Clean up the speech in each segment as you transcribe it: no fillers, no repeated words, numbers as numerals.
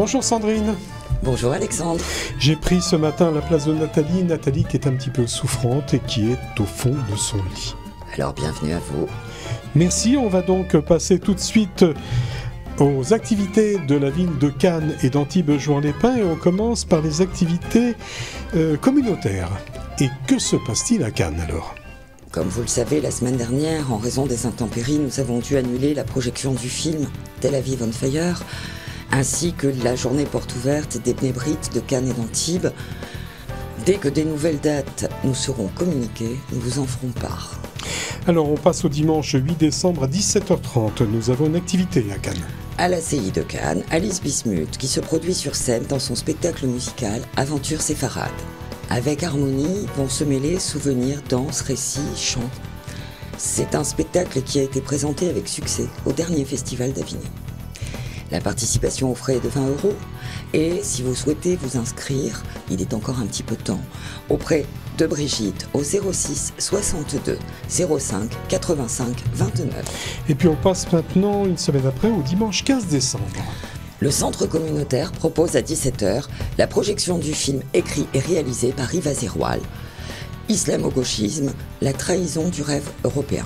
Bonjour Sandrine. Bonjour Alexandre. J'ai pris ce matin la place de Nathalie. Nathalie qui est un petit peu souffrante et qui est au fond de son lit. Alors bienvenue à vous. Merci, on va donc passer tout de suite aux activités de la ville de Cannes et d'Antibes-Juan-les-Pins et on commence par les activités communautaires. Et que se passe-t-il à Cannes alors ? Comme vous le savez, la semaine dernière, en raison des intempéries, nous avons dû annuler la projection du film Tel Aviv on Fire, ainsi que la journée porte ouverte des Bnei Brit de Cannes et d'Antibes. Dès que des nouvelles dates nous seront communiquées, nous vous en ferons part. Alors on passe au dimanche 8 décembre à 17h30. Nous avons une activité à Cannes. À la CI de Cannes, Alice Bismuth, qui se produit sur scène dans son spectacle musical Aventure séfarade. Avec harmonie vont se mêler souvenirs, danse, récits, chants. C'est un spectacle qui a été présenté avec succès au dernier festival d'Avignon. La participation aux frais est de 20 €. Et si vous souhaitez vous inscrire, il est encore un petit peu de temps, auprès de Brigitte au 06 62 05 85 29. Et puis on passe maintenant, une semaine après, au dimanche 15 décembre. Le centre communautaire propose à 17h la projection du film écrit et réalisé par Yves Azeroual, Islamo-gauchisme, la trahison du rêve européen.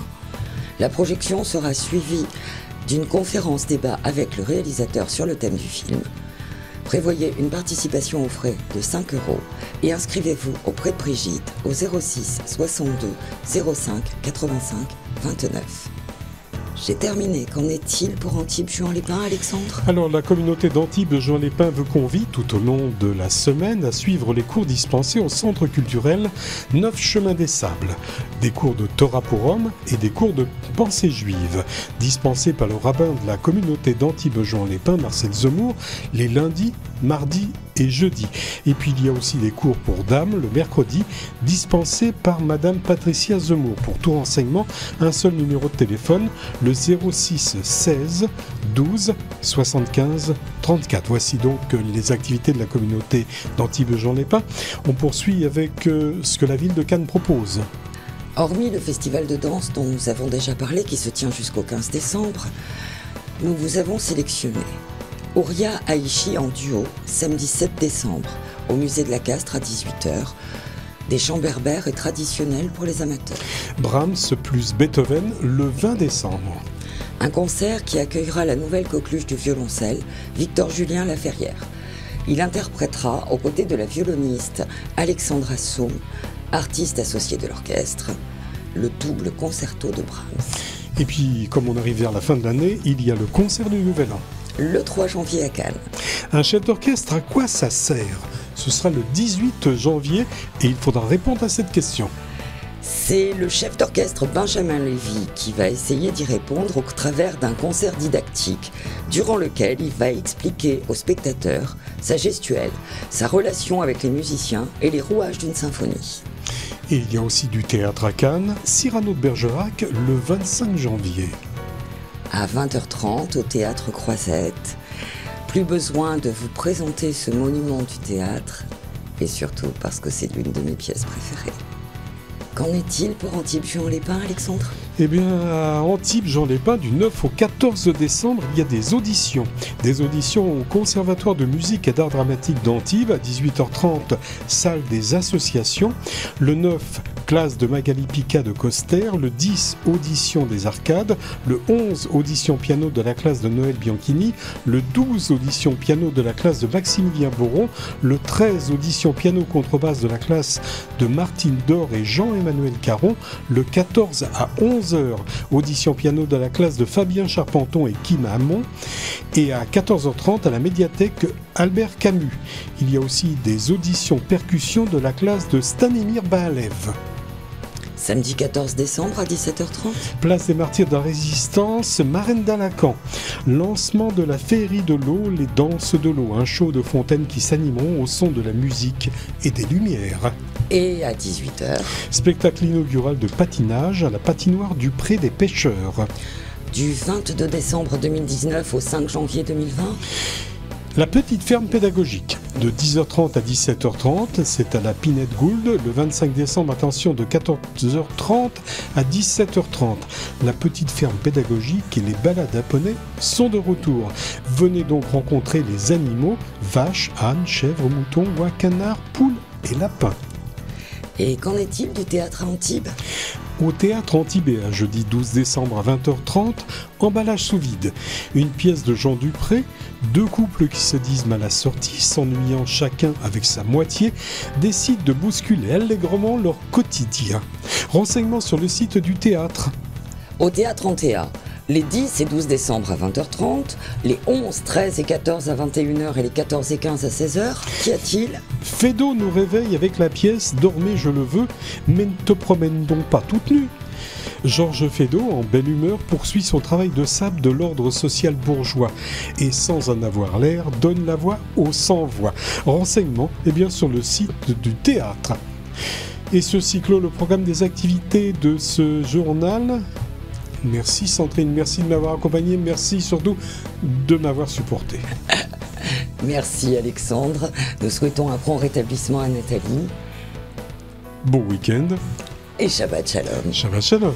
La projection sera suivie d'une conférence-débat avec le réalisateur sur le thème du film. Prévoyez une participation aux frais de 5 € et inscrivez-vous auprès de Brigitte au 06 62 05 85 29. J'ai terminé. Qu'en est-il pour Antibes-Juan-les-Pins, Alexandre ? Alors, la communauté d'Antibes-Juan-les-Pins vous convie tout au long de la semaine à suivre les cours dispensés au centre culturel 9 Chemin des Sables. Des cours de Torah pour hommes et des cours de pensée juive, dispensés par le rabbin de la communauté d'Antibes-Juan-les-Pins, Marcel Zemmour, les lundis, mardis et jeudis. Et puis, il y a aussi des cours pour dames le mercredi, dispensés par Madame Patricia Zemmour. Pour tout renseignement, un seul numéro de téléphone, le 06 16 12 75 34. Voici donc les activités de la communauté d'Antibes-Juan-les-Pins. On poursuit avec ce que la ville de Cannes propose. Hormis le festival de danse dont nous avons déjà parlé, qui se tient jusqu'au 15 décembre, nous vous avons sélectionné Ouria Aïchi en duo, samedi 7 décembre, au musée de la Castre à 18h. Des chants berbères et traditionnels pour les amateurs. Brahms plus Beethoven le 20 décembre. Un concert qui accueillera la nouvelle coqueluche du violoncelle, Victor Julien Laferrière. Il interprétera aux côtés de la violoniste Alexandra Soum, artiste associée de l'orchestre, le double concerto de Brahms. Et puis, comme on arrive vers la fin de l'année, il y a le concert du Nouvel An. Le 3 janvier à Cannes. Un chef d'orchestre, à quoi ça sert ? Ce sera le 18 janvier et il faudra répondre à cette question. C'est le chef d'orchestre Benjamin Lévy qui va essayer d'y répondre au travers d'un concert didactique durant lequel il va expliquer aux spectateurs sa gestuelle, sa relation avec les musiciens et les rouages d'une symphonie. Et il y a aussi du théâtre à Cannes, Cyrano de Bergerac, le 25 janvier. À 20h30 au Théâtre Croisette. Plus besoin de vous présenter ce monument du théâtre, et surtout parce que c'est l'une de mes pièces préférées. Qu'en est-il pour Antibes-Juan-les-Pins, Alexandre ? Eh bien, à Antibes-Juan-les-Pins, du 9 au 14 décembre, il y a des auditions. Des auditions au Conservatoire de musique et d'art dramatique d'Antibes, à 18h30, salle des associations. Le 9, classe de Magali Pica de Coster. Le 10, audition des arcades. Le 11, audition piano de la classe de Noël Bianchini. Le 12, audition piano de la classe de Maximilien Boron. Le 13, audition piano contrebasse de la classe de Martine Dor et Jean-Emmanuel Caron. Le 14 à 11h, audition piano de la classe de Fabien Charpenton et Kim Hamon. Et à 14h30, à la médiathèque Albert Camus. Il y a aussi des auditions percussions de la classe de Stanimir Baalev. Samedi 14 décembre à 17h30. Place des Martyrs de la Résistance, Marenda-Lacan. Lancement de la Féerie de l'eau, les danses de l'eau. Un show de fontaines qui s'animeront au son de la musique et des lumières. Et à 18h. Spectacle inaugural de patinage à la patinoire du Pré des Pêcheurs. Du 22 décembre 2019 au 5 janvier 2020. La petite ferme pédagogique, de 10h30 à 17h30, c'est à la Pinette Gould, le 25 décembre, attention, de 14h30 à 17h30. La petite ferme pédagogique et les balades à poney sont de retour. Venez donc rencontrer les animaux, vaches, ânes, chèvres, moutons, oies, canards, poules et lapins. Et qu'en est-il du théâtre à Antibes ? Au théâtre Antibes, jeudi 12 décembre à 20h30, Emballage sous vide. Une pièce de Jean Dupré, deux couples qui se disent mal assortis, s'ennuyant chacun avec sa moitié, décident de bousculer allègrement leur quotidien. Renseignements sur le site du théâtre. Au théâtre Antea, les 10 et 12 décembre à 20h30, les 11, 13 et 14 à 21h et les 14 et 15 à 16h, qu'y a-t-il ? Feydeau nous réveille avec la pièce « Dormez, je le veux, mais ne te promène donc pas toute nue ». Georges Feydeau, en belle humeur, poursuit son travail de sable de l'ordre social bourgeois et, sans en avoir l'air, donne la voix aux sans-voix. Renseignements sur le site du théâtre. Et ceci clôt le programme des activités de ce journal. Merci Sandrine, merci de m'avoir accompagné, merci surtout de m'avoir supporté. Merci Alexandre, nous souhaitons un prompt rétablissement à Nathalie. Bon week-end. Et Shabbat Shalom. Shabbat Shalom.